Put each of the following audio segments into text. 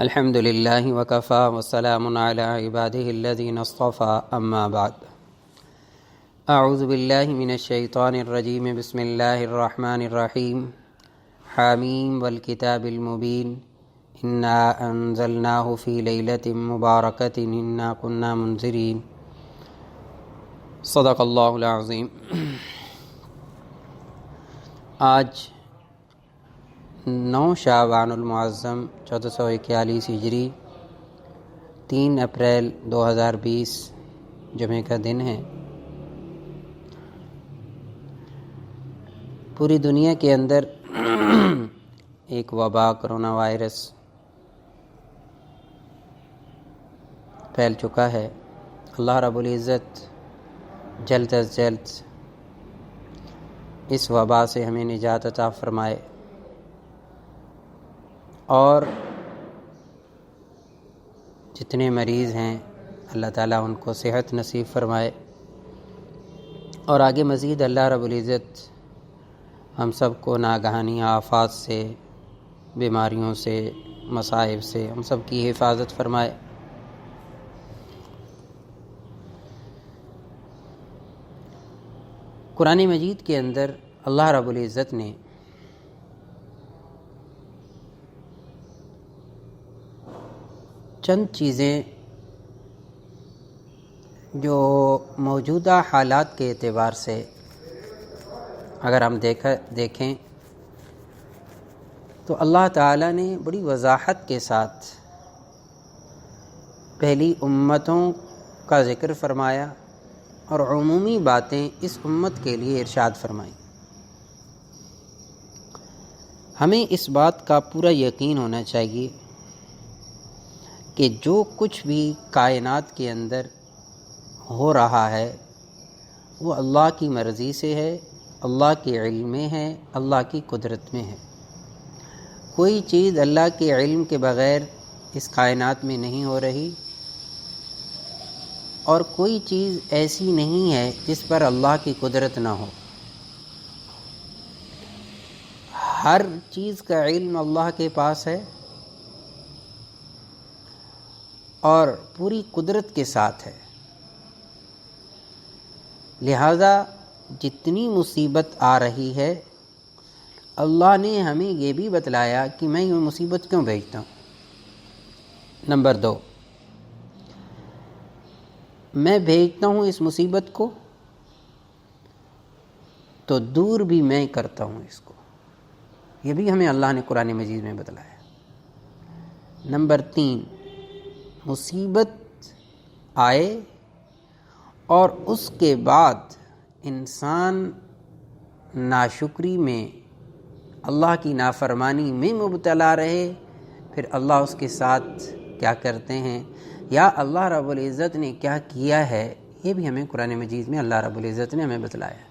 الحمد للہ وکفی وسلام علی عباده الذین اصطفى اما بعد اعوذ باللہ من الشیطان الرجیم بسم اللہ الرحمن الرحیم حامیم والکتاب المبین انا انزلناہ فی لیلۃ مبارکۃ انا کنا منذرین صدق اللہ العظیم۔ آج 9 شعبان المعظم 1441 ہجری 3 اپریل 2020 جمعہ کا دن ہے۔ پوری دنیا کے اندر ایک وبا کرونا وائرس پھیل چکا ہے۔ اللہ رب العزت جلد از جلد اس وبا سے ہمیں نجات عطا فرمائے اور جتنے مریض ہیں اللہ تعالیٰ ان کو صحت نصیب فرمائے، اور آگے مزید اللہ رب العزت ہم سب کو ناگہانی آفات سے، بیماریوں سے، مصائب سے ہم سب کی حفاظت فرمائے۔ قرآن مجید کے اندر اللہ رب العزت نے چند چیزیں جو موجودہ حالات کے اعتبار سے اگر ہم دیکھیں تو اللہ تعالیٰ نے بڑی وضاحت کے ساتھ پہلی امتوں کا ذکر فرمایا اور عمومی باتیں اس امت کے لیے ارشاد فرمائیں۔ ہمیں اس بات کا پورا یقین ہونا چاہیے کہ جو کچھ بھی کائنات کے اندر ہو رہا ہے وہ اللہ کی مرضی سے ہے، اللہ کے علم میں ہے، اللہ کی قدرت میں ہے۔ کوئی چیز اللہ کے علم کے بغیر اس کائنات میں نہیں ہو رہی، اور کوئی چیز ایسی نہیں ہے جس پر اللہ کی قدرت نہ ہو۔ ہر چیز کا علم اللہ کے پاس ہے اور پوری قدرت کے ساتھ ہے، لہذا جتنی مصیبت آ رہی ہے اللہ نے ہمیں یہ بھی بتلایا کہ میں یہ مصیبت کیوں بھیجتا ہوں۔ نمبر 2، میں بھیجتا ہوں اس مصیبت کو تو دور بھی میں کرتا ہوں اس کو، یہ بھی ہمیں اللہ نے قرآن مجید میں بتلایا۔ نمبر 3، مصیبت آئے اور اس کے بعد انسان ناشکری میں، اللہ کی نافرمانی میں مبتلا رہے، پھر اللہ اس کے ساتھ کیا کرتے ہیں یا اللہ رب العزت نے کیا کیا ہے، یہ بھی ہمیں قرآن مجید میں اللہ رب العزت نے ہمیں بتلایا۔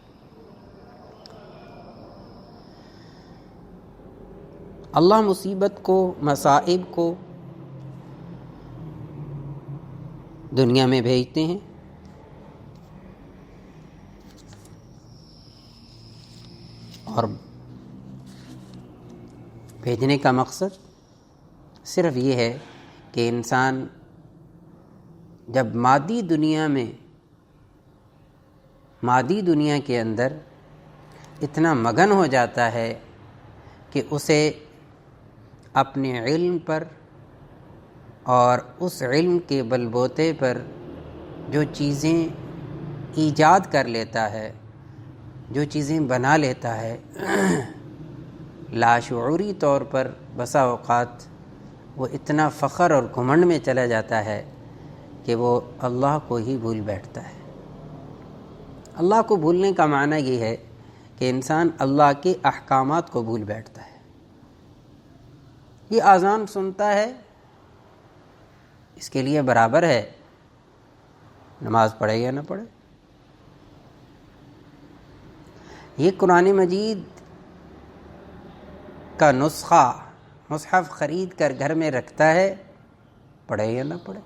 اللہ مصیبت کو، مصائب کو دنیا میں بھیجتے ہیں اور بھیجنے کا مقصد صرف یہ ہے کہ انسان جب مادی دنیا کے اندر اتنا مگن ہو جاتا ہے کہ اسے اپنے علم پر اور اس علم کے بل بوتے پر جو چیزیں ایجاد کر لیتا ہے، جو چیزیں بنا لیتا ہے، لاشعوری طور پر بسا اوقات وہ اتنا فخر اور گھمنڈ میں چلا جاتا ہے کہ وہ اللہ کو ہی بھول بیٹھتا ہے۔ اللہ کو بھولنے کا معنی یہ ہے کہ انسان اللہ کے احکامات کو بھول بیٹھتا ہے۔ یہ اذان سنتا ہے، اس کے لیے برابر ہے نماز پڑھے یا نہ پڑھے۔ یہ قرآن مجید کا نسخہ مصحف خرید کر گھر میں رکھتا ہے، پڑھے یا نہ پڑھے۔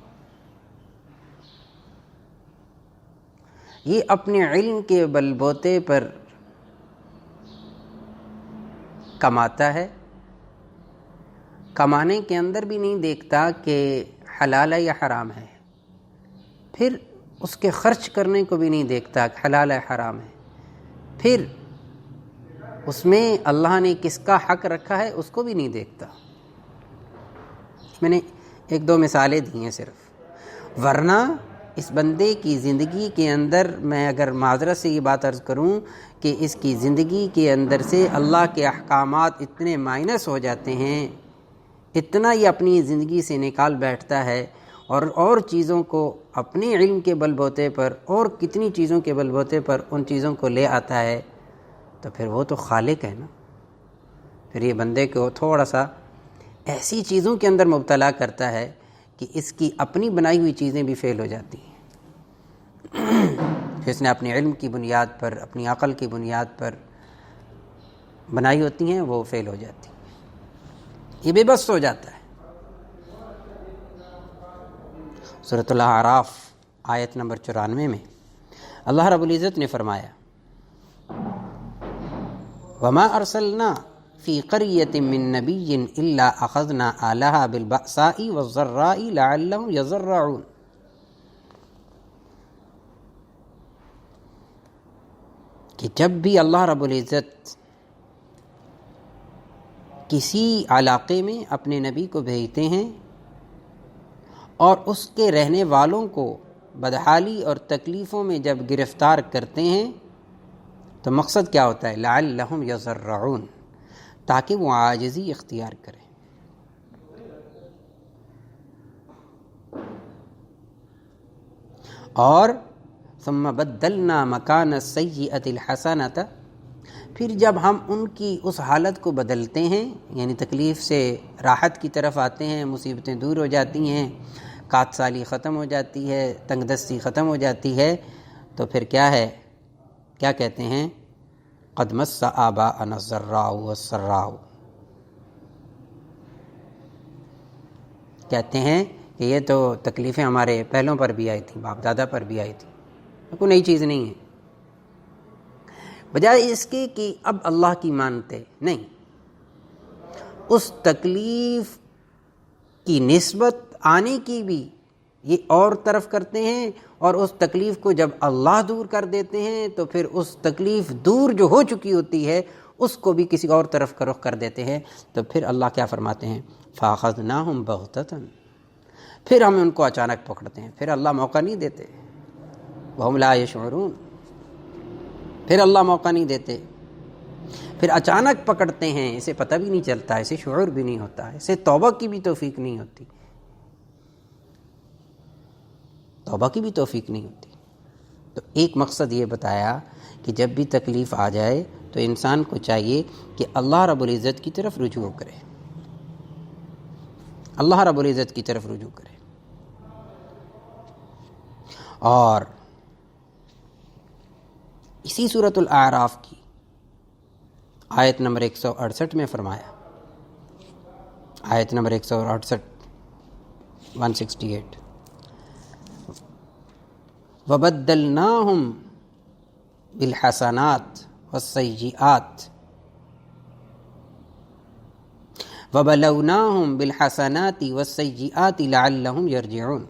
یہ اپنے علم کے بل بوتے پر کماتا ہے کمانے کے اندر بھی نہیں دیکھتا کہ حلال ہے یا حرام ہے، پھر اس کے خرچ کرنے کو بھی نہیں دیکھتا کہ حلال ہے حرام ہے، پھر اس میں اللہ نے کس کا حق رکھا ہے اس کو بھی نہیں دیکھتا۔ میں نے ایک دو مثالیں دی ہیں صرف، ورنہ اس بندے کی زندگی کے اندر، میں اگر معذرت سے یہ بات عرض کروں کہ اس کی زندگی کے اندر سے اللہ کے احکامات اتنے مائنس ہو جاتے ہیں، اتنا یہ اپنی زندگی سے نکال بیٹھتا ہے، اور چیزوں کو اپنے علم کے بل بوتے پر اور کتنی چیزوں کے بل بوتے پر ان چیزوں کو لے آتا ہے، تو پھر وہ تو خالق ہے نا۔ پھر یہ بندے کو تھوڑا سا ایسی چیزوں کے اندر مبتلا کرتا ہے کہ اس کی اپنی بنائی ہوئی چیزیں بھی فیل ہو جاتی ہیں، جس نے اپنے علم کی بنیاد پر، اپنی عقل کی بنیاد پر بنائی ہوتی ہیں، وہ فیل ہو جاتی ہیں، یہ بے بس ہو جاتا ہے۔ سورۃ الاعراف آیت نمبر 94 میں اللہ رب العزت نے فرمایا وَمَا أَرْسَلْنَا فِي قَرْيَةٍ مِّن نَّبِيٍّ إِلَّا أَخَذْنَا أَهْلَهَا بِالْبَأْسَاءِ وَالضَّرَّاءِ لَعَلَّهُمْ يَضَّرَّعُونَ، کہ جب بھی اللہ رب العزت کسی علاقے میں اپنے نبی کو بھیجتے ہیں اور اس کے رہنے والوں کو بدحالی اور تکلیفوں میں جب گرفتار کرتے ہیں تو مقصد کیا ہوتا ہے؟ لعلہم یضرعون، تاکہ وہ عاجزی اختیار کریں۔ اور ثم بدلنا مکان السیئۃ الحسنۃ، پھر جب ہم ان کی اس حالت کو بدلتے ہیں، یعنی تکلیف سے راحت کی طرف آتے ہیں، مصیبتیں دور ہو جاتی ہیں، کات سالی ختم ہو جاتی ہے، تنگ دستی ختم ہو جاتی ہے، تو پھر کیا ہے؟ کیا کہتے ہیں؟ قد مس آباءنا الضراء والسراء، کہتے ہیں کہ یہ تو تکلیفیں ہمارے پہلوں پر بھی آئی تھیں، باپ دادا پر بھی آئی تھیں، کوئی نئی چیز نہیں ہے۔ بجائے اس کے کہ اب اللہ کی مانتے نہیں، اس تکلیف کی نسبت آنے کی بھی یہ اور طرف کرتے ہیں، اور اس تکلیف کو جب اللہ دور کر دیتے ہیں تو پھر اس تکلیف دور جو ہو چکی ہوتی ہے اس کو بھی کسی اور طرف کا رخ کر دیتے ہیں۔ تو پھر اللہ کیا فرماتے ہیں؟ فَأَخَذْنَاهُمْ بَغْتَةً، پھر ہم ان کو اچانک پکڑتے ہیں، پھر اللہ موقع نہیں دیتے، وَهُمْ لَا يَشْعُرُونَ، پھر اللہ موقع نہیں دیتے، پھر اچانک پکڑتے ہیں، اسے پتہ بھی نہیں چلتا، اسے شعور بھی نہیں ہوتا، اسے توبہ کی بھی توفیق نہیں ہوتی، توبہ کی بھی توفیق نہیں ہوتی۔ تو ایک مقصد یہ بتایا کہ جب بھی تکلیف آ جائے تو انسان کو چاہیے کہ اللہ رب العزت کی طرف رجوع کرے، اللہ رب العزت کی طرف رجوع کرے۔ اور اسی سورۃ الاعراف کی آیت نمبر 168 میں فرمایا، آیت نمبر 168 168 وَبَدَّلْنَاهُمْ بِالْحَسَنَاتِ وَالسَّيِّئَاتِ وَبَلَوْنَاهُمْ بِالْحَسَنَاتِ وَالسَّيِّئَاتِ لَعَلَّهُمْ يَرْجِعُونَ۔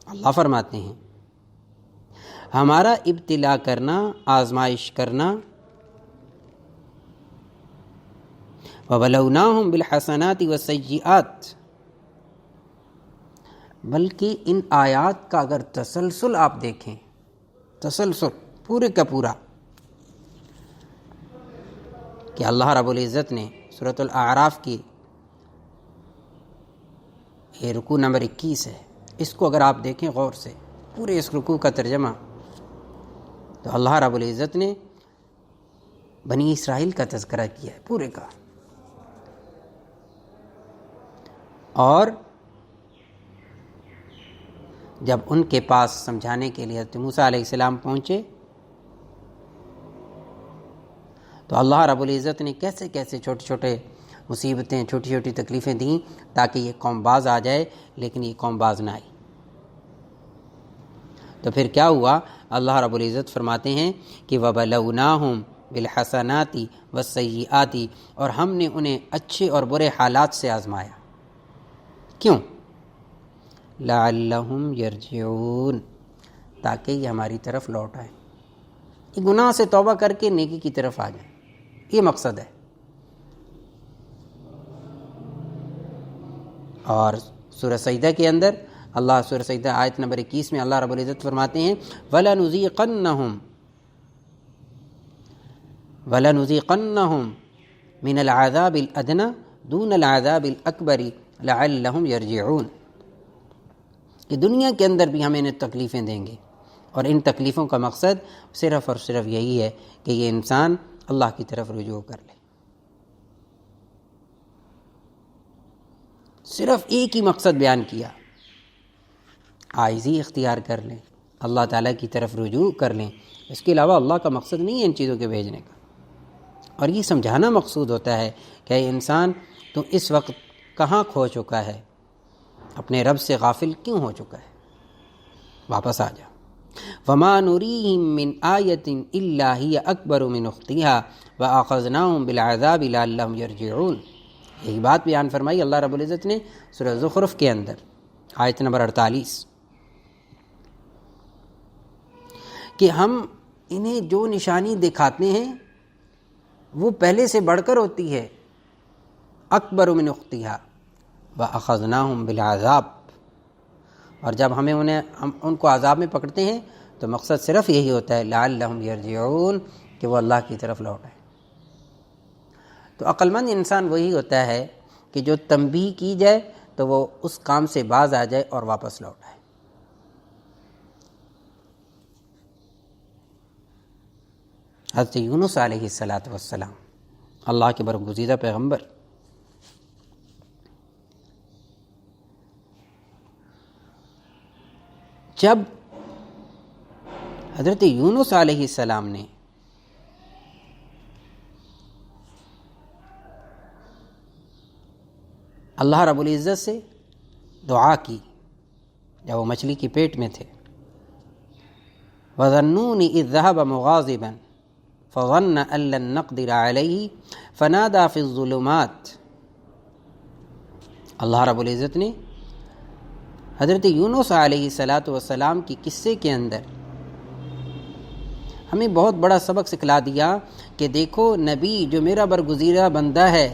اللہ فرماتے ہیں ہمارا ابتلا کرنا، آزمائش کرنا، وَبَلَوْنَاهُمْ بِالْحَسَنَاتِ وَالسَّيِّئَاتِ، بلکہ ان آیات کا اگر تسلسل آپ دیکھیں، تسلسل پورے کا پورا، کہ اللہ رب العزت نے سورۃ الاعراف کی یہ رکوع نمبر 21 ہے، اس کو اگر آپ دیکھیں غور سے، پورے اس رکوع کا ترجمہ، تو اللہ رب العزت نے بنی اسرائیل کا تذکرہ کیا ہے پورے کا، اور جب ان کے پاس سمجھانے کے لیے حضرت موسیٰ علیہ السلام پہنچے تو اللہ رب العزت نے کیسے کیسے چھوٹے چھوٹے مصیبتیں، چھوٹی چھوٹی تکلیفیں دیں تاکہ یہ قوم باز آ جائے، لیکن یہ قوم باز نہ آئی۔ تو پھر کیا ہوا؟ اللہ رب العزت فرماتے ہیں کہ وَبَلَوْنَاهُمْ بالحسنات والسیئات، اور ہم نے انہیں اچھے اور برے حالات سے آزمایا. کیوں؟ لعلہم یرجعون، تاکہ یہ ہماری طرف لوٹ آئیں، یہ گناہ سے توبہ کر کے نیکی کی طرف آ جائیں. یہ مقصد ہے. اور سورہ سجدہ کے اندر اللہ، سورہ سجدہ آیت نمبر 21 میں اللہ رب العزت فرماتے ہیں وَلَنُذِيقَنَّهُم مِّنَ الْعَذَابِ الْأَدْنَىٰ دُونَ الْعَذَابِ الْأَكْبَرِ لَعَلَّهُمْ يَرْجِعُونَ، کہ دنیا کے اندر بھی ہم انہیں تکلیفیں دیں گے، اور ان تکلیفوں کا مقصد صرف اور صرف یہی ہے کہ یہ انسان اللہ کی طرف رجوع کر لے. صرف ایک ہی مقصد بیان کیا، عاجزی اختیار کر لیں، اللہ تعالیٰ کی طرف رجوع کر لیں. اس کے علاوہ اللہ کا مقصد نہیں ہے ان چیزوں کے بھیجنے کا. اور یہ سمجھانا مقصود ہوتا ہے کہ اے انسان، تو اس وقت کہاں کھو چکا ہے، اپنے رب سے غافل کیوں ہو چکا ہے، واپس آ جا. وَمَا نُرِيهِم مِّنْ آيَةٍ إِلَّا هِيَ أَكْبَرُ مِنْ أُخْتِهَا وَأَخَذْنَاهُمْ بِالْعَذَابِ لَعَلَّهُمْ يَرْجِعُونَ. یہی بات بیان فرمائی اللہ رب العزت نے سورہ زخرف کے اندر آیت نمبر 48، کہ ہم انہیں جو نشانی دکھاتے ہیں وہ پہلے سے بڑھ کر ہوتی ہے، اکبر من اختها واخذناهم بالعذاب. اور جب ہم ان کو عذاب میں پکڑتے ہیں تو مقصد صرف یہی ہوتا ہے لعلہم یرجعون، کہ وہ اللہ کی طرف لوٹیں. تو عقل مند انسان وہی ہوتا ہے کہ جو تنبیہ کی جائے تو وہ اس کام سے باز آ جائے اور واپس لوٹ آئے. حضرت یونس علیہ السلام، اللہ کے برگزیدہ پیغمبر، جب حضرت یونس علیہ السلام نے اللہ رب العزت سے دعا کی جب وہ مچھلی کے پیٹ میں تھے، وَظَنُّونِ إِذْ ذَهَبَ مُغَاضِبًا فَظَنَّ أَن لَّن نَّقْدِرَ عَلَيْهِ فَنَادَىٰ فِي الظُّلُمَاتِ. اللہ رب العزت نے حضرت یونس علیہ السلام کی قصے کے اندر ہمیں بہت بڑا سبق سکھلا دیا کہ دیکھو نبی جو میرا برگزیدہ بندہ ہے،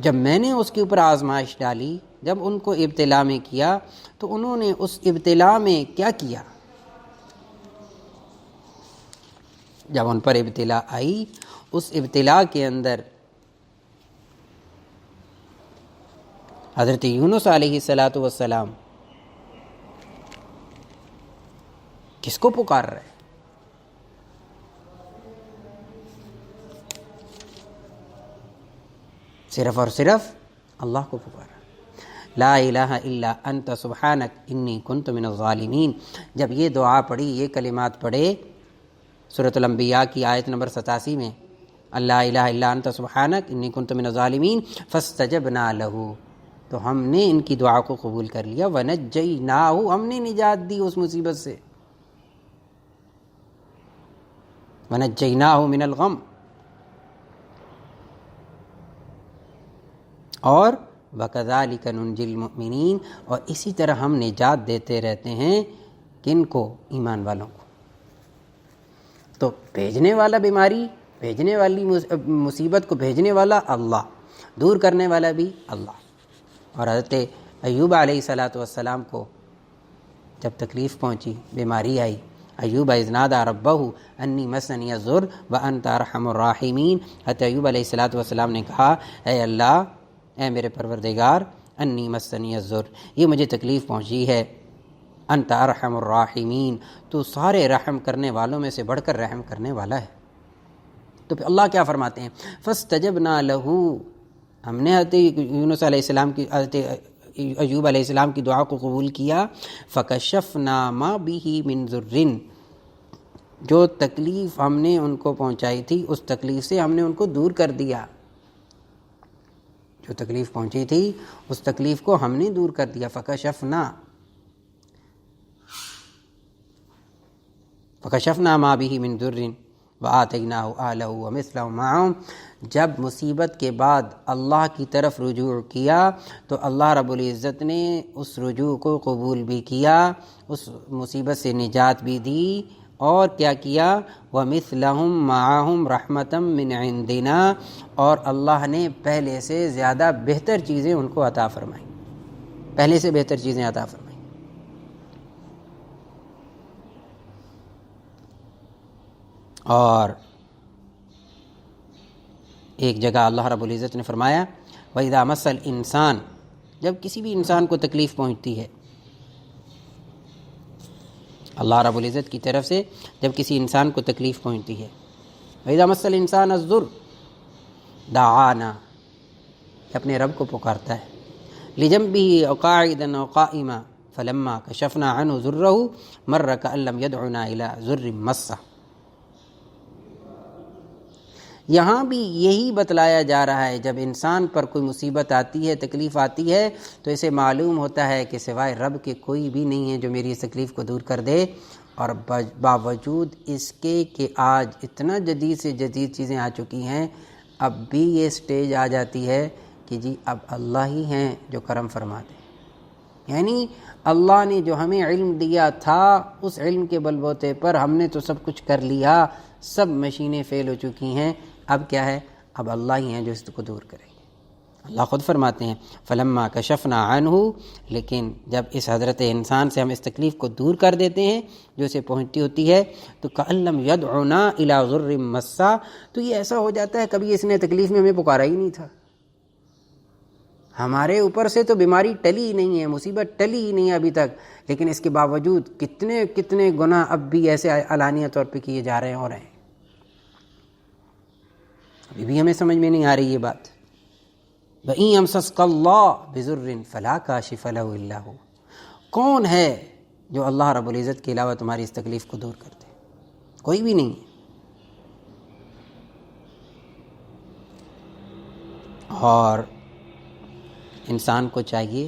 جب میں نے اس کے اوپر آزمائش ڈالی، جب ان کو ابتلا میں کیا، تو انہوں نے اس ابتلا میں کیا کیا؟ جب ان پر ابتلا آئی، اس ابتلا کے اندر حضرت یونس علیہ السلام کس کو پکار رہے؟ صرف اور صرف اللہ کو پکارا. لا الہ الا انت سبحانک انی کنت من الظالمین. جب یہ دعا پڑھی، یہ کلمات پڑھے سورۃ الانبیاء کی آیت نمبر 87 میں، لا الہ الا انت سبحانک انی کنت من الظالمین فاستجبنا لہ، تو ہم نے ان کی دعا کو قبول کر لیا. ونجیناہ، ہم نے نجات دی اس مصیبت سے. ونجیناہ من الغم، اور وَكَذَلِكَ نُنْجِي الْمُؤْمِنِينَ، اور اسی طرح ہم نجات دیتے رہتے ہیں کن کو؟ ایمان والوں کو. تو بھیجنے والا بیماری، بھیجنے والی مصیبت کو بھیجنے والا اللہ، دور کرنے والا بھی اللہ. اور حضرت ایوب علیہ السلام کو جب تکلیف پہنچی، بیماری آئی، ایوب اذ نادى ربہ انی مسنی الضر وانت ارحم الراحمین، حضرت ایوب علیہ السلام نے کہا، اے اللہ، اے میرے پروردگار، انی مسنی الضر، یہ مجھے تکلیف پہنچی ہے، انت ارحم الراحمین، تو سارے رحم کرنے والوں میں سے بڑھ کر رحم کرنے والا ہے. تو پھر اللہ کیا فرماتے ہیں؟ فاستجبنا لہ، ہم نے حضرت یونس علیہ السلام کی، حضرت ایوب علیہ السلام کی دعا کو قبول کیا. فکشفنا ما بہ من ضر، جو تکلیف ہم نے ان کو پہنچائی تھی اس تکلیف سے ہم نے ان کو دور کر دیا. جو تکلیف پہنچی تھی اس تکلیف کو ہم نے دور کر دیا. فکشفنا، فکشفنا ما بہ من ضر وآتیناہ اہلہ ومثلہم معہم، جب مصیبت کے بعد اللہ کی طرف رجوع کیا تو اللہ رب العزت نے اس رجوع کو قبول بھی کیا، اس مصیبت سے نجات بھی دی، اور کیا کیا؟ وَمِثْلَهُمْ مَعَهُمْ رَحْمَةً مِّنْ عِنْدِنَا، اور اللہ نے پہلے سے زیادہ بہتر چیزیں ان کو عطا فرمائیں، پہلے سے بہتر چیزیں عطا فرمائیں۔ اور ایک جگہ اللہ رب العزت نے فرمایا وَإِذَا مَسَّ الْإِنسان، جب کسی بھی انسان کو تکلیف پہنچتی ہے، اللہ رب العزت کی طرف سے جب کسی انسان کو تکلیف پہنچتی ہے، وَإِذَا مَسَّ الْإِنسَانَ الضُّرُّ دَعَانَا، اپنے رب کو پکارتا ہے، لِجَنبِهِ أَوْ قَاعِدًا أَوْ قَائِمًا فَلَمَّا كَشَفْنَا عَنْهُ ضُرَّهُ مَرَّ كَأَن لَّمْ يَدْعُنَا إِلَىٰ ضُرٍّ مَّسَّهُ۔ یہاں بھی یہی بتلایا جا رہا ہے، جب انسان پر کوئی مصیبت آتی ہے، تکلیف آتی ہے، تو اسے معلوم ہوتا ہے کہ سوائے رب کے کوئی بھی نہیں ہے جو میری اس تکلیف کو دور کر دے، اور باوجود اس کے کہ آج اتنا جدید سے جدید چیزیں آ چکی ہیں، اب بھی یہ سٹیج آ جاتی ہے کہ جی اب اللہ ہی ہیں جو کرم فرما دیں۔ یعنی اللہ نے جو ہمیں علم دیا تھا، اس علم کے بل بوتے پر ہم نے تو سب کچھ کر لیا، سب مشینیں فیل ہو چکی ہیں، اب کیا ہے؟ اب اللہ ہی ہیں جو اس کو دور کریں گے۔ اللہ خود فرماتے ہیں فلما کشفنا عنہ، لیکن جب اس حضرت انسان سے ہم اس تکلیف کو دور کر دیتے ہیں جو اسے پہنچتی ہوتی ہے، تو کأن لم یدعنا الی ضر مسا، تو یہ ایسا ہو جاتا ہے کبھی اس نے تکلیف میں ہمیں پکارا ہی نہیں تھا، ہمارے اوپر سے تو بیماری ٹلی ہی نہیں ہے، مصیبت ٹلی ہی نہیں ہے ابھی تک، لیکن اس کے باوجود کتنے کتنے گناہ اب بھی ایسے علانیہ طور پہ کیے جا رہے ہیں، ابھی بھی ہمیں سمجھ میں نہیں آ رہی یہ بات۔ وَإِن يَمْسَسْكَ اللَّهُ بِضُرٍّ فَلَا كَاشِفَ لَهُ إِلَّا هُوَ، کون ہے جو اللہ رب العزت کے علاوہ تمہاری اس تکلیف کو دور کر دے؟ کوئی بھی نہیں ہے۔ اور انسان کو چاہیے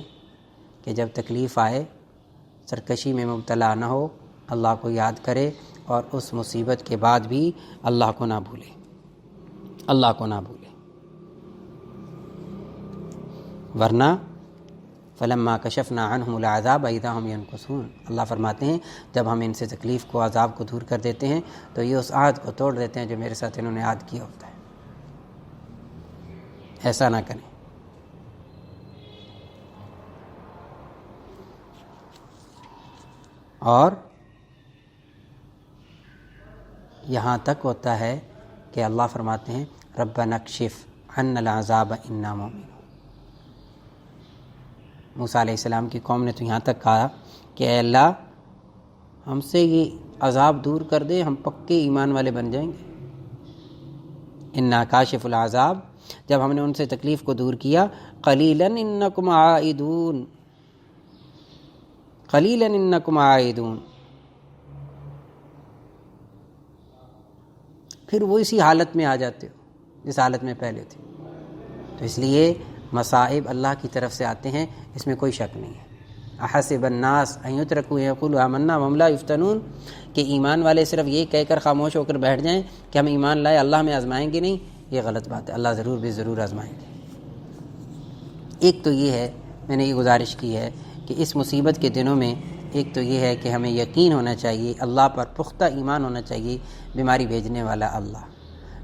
کہ جب تکلیف آئے سرکشی میں مبتلا نہ ہو، اللہ کو یاد کرے، اور اس مصیبت کے بعد بھی اللہ کو نہ بھولے، اللہ کو نہ بھولے، ورنہ فلما کشفنا عنہم العذاب اذا ہم ینکثون، اللہ فرماتے ہیں جب ہم ان سے تکلیف کو، عذاب کو دور کر دیتے ہیں تو یہ اس عہد کو توڑ دیتے ہیں جو میرے ساتھ انہوں نے عہد کیا ہوتا ہے۔ ایسا نہ کریں۔ اور یہاں تک ہوتا ہے کہ اللہ فرماتے ہیں ربنا اکشف عنا العذاب انا مؤمنون۔ موسیٰ علیہ السلام کی قوم نے تو یہاں تک کہا کہ اے اللہ ہم سے یہ عذاب دور کر دے، ہم پکے ایمان والے بن جائیں گے۔ انا کاشف العذاب، جب ہم نے ان سے تکلیف کو دور کیا، قلیلا انکم عائدون، قلیلا انکم عائدون، پھر وہ اسی حالت میں آ جاتے ہو جس حالت میں پہلے تھے۔ تو اس لیے مصائب اللہ کی طرف سے آتے ہیں، اس میں کوئی شک نہیں ہے۔ احسب الناس ان یترکوا ان یقولوا آمنا وهم لا یفتنون، کہ ایمان والے صرف یہ کہہ کر خاموش ہو کر بیٹھ جائیں کہ ہم ایمان لائے، اللہ ہمیں آزمائیں گے نہیں، یہ غلط بات ہے، اللہ ضرور بھی ضرور آزمائیں گے۔ ایک تو یہ ہے، میں نے یہ گزارش کی ہے کہ اس مصیبت کے دنوں میں ایک تو یہ ہے کہ ہمیں یقین ہونا چاہیے، اللہ پر پختہ ایمان ہونا چاہیے، بیماری بھیجنے والا اللہ۔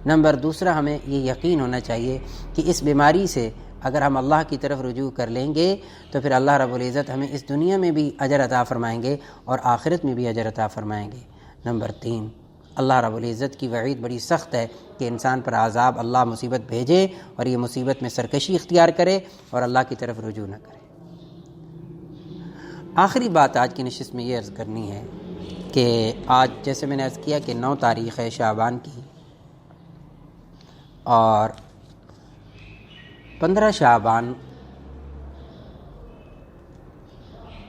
نمبر دوسرا، ہمیں یہ یقین ہونا چاہیے کہ اس بیماری سے اگر ہم اللہ کی طرف رجوع کر لیں گے تو پھر اللہ رب العزت ہمیں اس دنیا میں بھی اجر عطا فرمائیں گے اور آخرت میں بھی اجر عطا فرمائیں گے۔ نمبر 3، اللہ رب العزت کی وعید بڑی سخت ہے کہ انسان پر عذاب، اللہ مصیبت بھیجے اور یہ مصیبت میں سرکشی اختیار کرے اور اللہ کی طرف رجوع نہ کرے۔ آخری بات آج کی نشست میں یہ عرض کرنی ہے کہ آج جیسے میں نے عرض کیا کہ 9 تاریخ ہے شعبان کی، اور 15 شعبان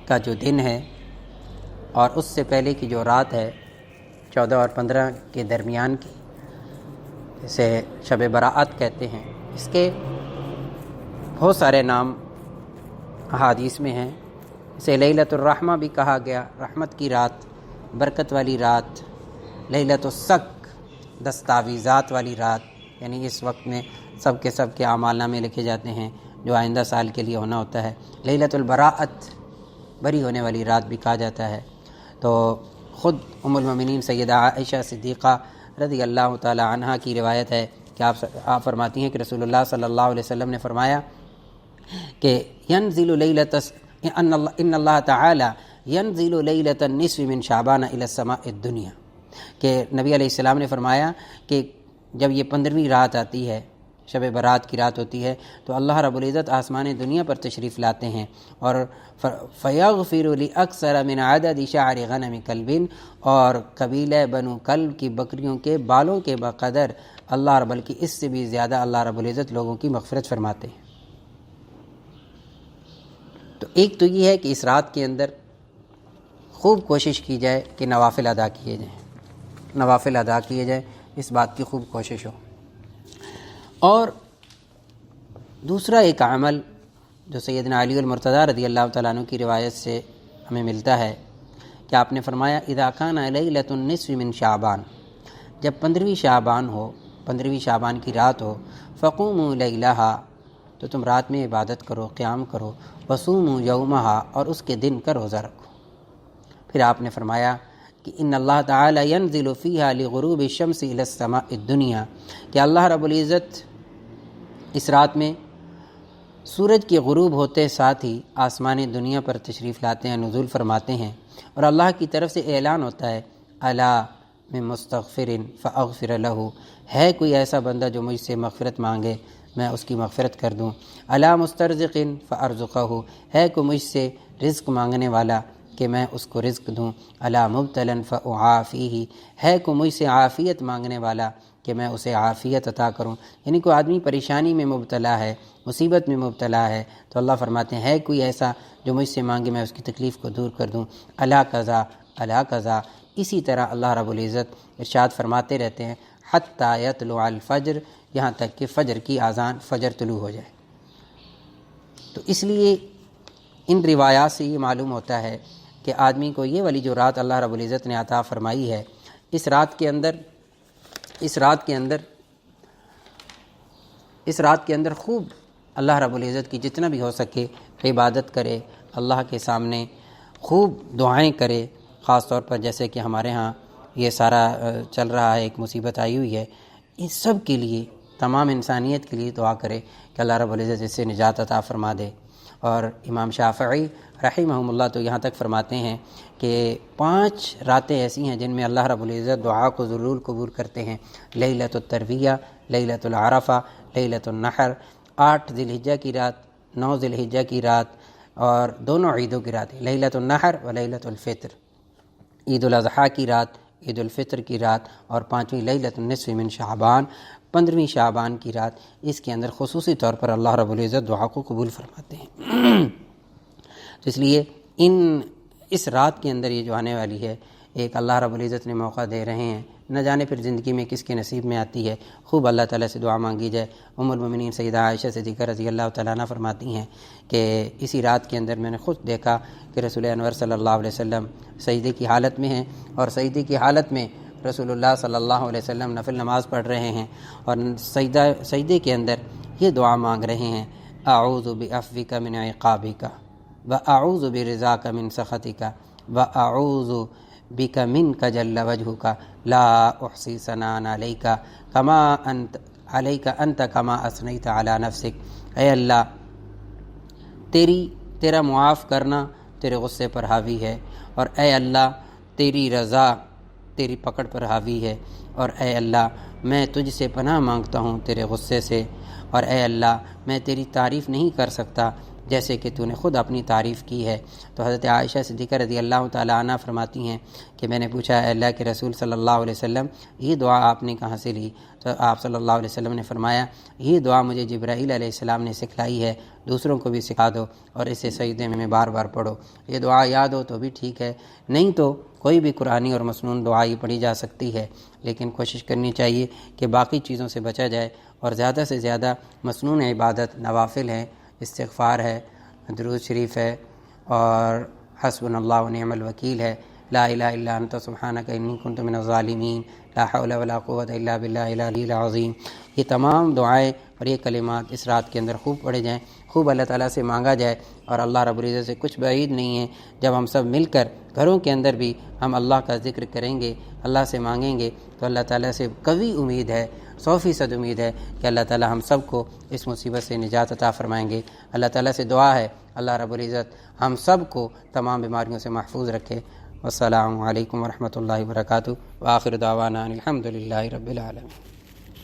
کا جو دن ہے اور اس سے پہلے کی جو رات ہے 14 اور 15 کے درمیان کی، اسے شب براءت کہتے ہیں۔ اس کے بہت سارے نام احادیث میں ہیں، اسے لیلۃ الرحمہ بھی کہا گیا، رحمت کی رات، برکت والی رات، لیلۃ الصک دستاویزات والی رات، یعنی اس وقت میں سب کے اعمال نامے لکھے جاتے ہیں جو آئندہ سال کے لیے ہونا ہوتا ہے۔ لیلۃ البراءت بری ہونے والی رات بھی کہا جاتا ہے۔ تو خود ام المومنین سیدہ عائشہ صدیقہ رضی اللہ تعالی عنہا کی روایت ہے کہ آپ فرماتی ہیں کہ رسول اللہ صلی اللہ علیہ وسلم نے فرمایا کہ ان اللہ تعالی ینزل لیلۃ النصف من شعبان الی السماء الدنیا، کہ نبی علیہ السلام نے فرمایا کہ جب یہ 15ویں رات آتی ہے، شب برات کی رات ہوتی ہے، تو اللہ رب العزت آسمان دنیا پر تشریف لاتے ہیں اور فیغفر لاکثر من عدد شعر غنم کلب، اور قبیلہ بنو کلب کی بکریوں کے بالوں کے بقدر اللہ بلکہ اس سے بھی زیادہ اللہ رب العزت لوگوں کی مغفرت فرماتے ہیں۔ تو ایک تو یہ ہے کہ اس رات کے اندر خوب کوشش کی جائے کہ نوافل ادا کیے جائیں، اس بات کی خوب کوشش ہو۔ اور دوسرا ایک عمل جو سیدنا علی المرتضیٰ رضی اللہ تعالیٰ عنہ کی روایت سے ہمیں ملتا ہے کہ آپ نے فرمایا اذا کان لیلۃ النصف من شعبان، جب 15ویں شعبان کی رات ہو، فقوموا لیلہا، تو تم رات میں عبادت کرو، قیام کرو، وصوموا یومہا، اور اس کے دن کا روزہ رکھو۔ پھر آپ نے فرمایا کہ ان اللہ تعالی ینزل فیہا لغروب الشمس الی السماء الدنیا، کہ اللہ رب العزت اس رات میں سورج کے غروب ہوتے ساتھ ہی آسمان دنیا پر تشریف لاتے ہیں، نزول فرماتے ہیں، اور اللہ کی طرف سے اعلان ہوتا ہے الا من مستغفر فاغفر لہ، ہے کوئی ایسا بندہ جو مجھ سے مغفرت مانگے میں اس کی مغفرت کر دوں، الا مسترزق فارزقہ، ہے کوئی مجھ سے رزق مانگنے والا کہ میں اس کو رزق دوں، الا مبتلا فاعافیہ، ہے کوئی مجھ سے عافیت مانگنے والا کہ میں اسے عافیت عطا کروں۔ یعنی کوئی آدمی پریشانی میں مبتلا ہے، مصیبت میں مبتلا ہے، تو اللہ فرماتے ہیں ہے کوئی ایسا جو مجھ سے مانگے میں اس کی تکلیف کو دور کر دوں، الا قضا الا قضا۔ اسی طرح اللہ رب العزت ارشاد فرماتے رہتے ہیں حتی یطلع الفجر، یہاں تک کہ فجر کی اذان، فجر طلوع ہو جائے۔ تو اس لیے ان روایات سے یہ معلوم ہوتا ہے کہ آدمی کو یہ والی جو رات اللہ رب العزت نے عطا فرمائی ہے، اس رات کے اندر خوب اللہ رب العزت کی جتنا بھی ہو سکے عبادت کرے، اللہ کے سامنے خوب دعائیں کرے، خاص طور پر جیسے کہ ہمارے ہاں یہ سارا چل رہا ہے، ایک مصیبت آئی ہوئی ہے، اس سب کے لیے، تمام انسانیت کے لیے دعا کرے کہ اللہ رب العزت اس سے نجات عطا فرما دے۔ اور امام شافعی رحمہم اللہ تو یہاں تک فرماتے ہیں کہ 5 راتیں ایسی ہیں جن میں اللہ رب العزت دعا کو ضرور قبول کرتے ہیں، لیلۃ الترویہ، لیلۃ العرفہ، لیلۃ النحر، 8 ذی الحجہ کی رات، 9 ذی الحجہ کی رات، اور دونوں عیدوں کی رات، لیلۃ النحر و لیلۃ الفطر، عید الاضحیٰ کی رات، عید الفطر کی رات، اور 5ویں لیلۃ النصف من شعبان، 15ویں شعبان کی رات، اس کے اندر خصوصی طور پر اللہ رب العزت دعا کو قبول فرماتے ہیں۔ تو اس لیے اس رات کے اندر یہ جو آنے والی ہے، ایک اللہ رب العزت نے موقع دے رہے ہیں، نہ جانے پھر زندگی میں کس کے نصیب میں آتی ہے، خوب اللہ تعالیٰ سے دعا مانگی جائے۔ ام المومنین سیدہ عائشہ صدیقہ رضی اللہ تعالیٰ عنہ فرماتی ہیں کہ اسی رات کے اندر میں نے خود دیکھا کہ رسول انور صلی اللہ علیہ وسلم سجدے کی حالت میں ہیں، اور سجدے کی حالت میں رسول اللہ صلی اللہ علیہ وسلم نفل نماز پڑھ رہے ہیں، اور سجدے کے اندر یہ دعا مانگ رہے ہیں اعوذ بعفوک من عقابک واعوذ برضاک من سخطک واعوذ بک منک جل وجہک لا احصی ثناء علیک انت کما اثنیت علی نفسک۔ اے اللہ، تیرا معاف کرنا تیرے غصے پر حاوی ہے، اور اے اللہ تیری رضا تیری پکڑ پر حاوی ہے، اور اے اللہ میں تجھ سے پناہ مانگتا ہوں تیرے غصے سے، اور اے اللہ میں تیری تعریف نہیں کر سکتا جیسے کہ تو نے خود اپنی تعریف کی ہے۔ تو حضرت عائشہ صدیقہ رضی اللہ تعالیٰ عنہ فرماتی ہیں کہ میں نے پوچھا اے اللہ کے رسول صلی اللہ علیہ وسلم یہ دعا آپ نے کہاں سے لی؟ تو آپ صلی اللہ علیہ وسلم نے فرمایا یہ دعا مجھے جبرائیل علیہ السلام نے سکھلائی ہے، دوسروں کو بھی سکھا دو اور اسے سجدے میں بار بار پڑھو۔ یہ دعا یاد ہو تو بھی ٹھیک ہے، نہیں تو کوئی بھی قرآنی اور مسنون دعا ہی پڑھی جا سکتی ہے، لیکن کوشش کرنی چاہیے کہ باقی چیزوں سے بچا جائے، اور زیادہ سے زیادہ مسنون عبادت نوافل ہے، استغفار ہے، درود شریف ہے، اور حسبنا اللہ و نعم الوکیل ہے، لا الہ الا انت سبحانک انی کنت من الظالمین، لا حول ولا قوۃ الا باللہ العلی العظیم۔ یہ تمام دعائیں اور یہ کلمات اس رات کے اندر خوب پڑھے جائیں، خوب اللہ تعالیٰ سے مانگا جائے، اور اللہ رب العزت سے کچھ بعید نہیں ہے جب ہم سب مل کر گھروں کے اندر بھی ہم اللہ کا ذکر کریں گے، اللہ سے مانگیں گے، تو اللہ تعالیٰ سے قوی امید ہے، 100% امید ہے کہ اللہ تعالیٰ ہم سب کو اس مصیبت سے نجات عطا فرمائیں گے۔ اللہ تعالیٰ سے دعا ہے اللہ رب العزت ہم سب کو تمام بیماریوں سے محفوظ رکھے۔ والسلام علیکم ورحمۃ اللہ وبرکاتہ، وآخر دعوانا الحمد للہ رب العالمین۔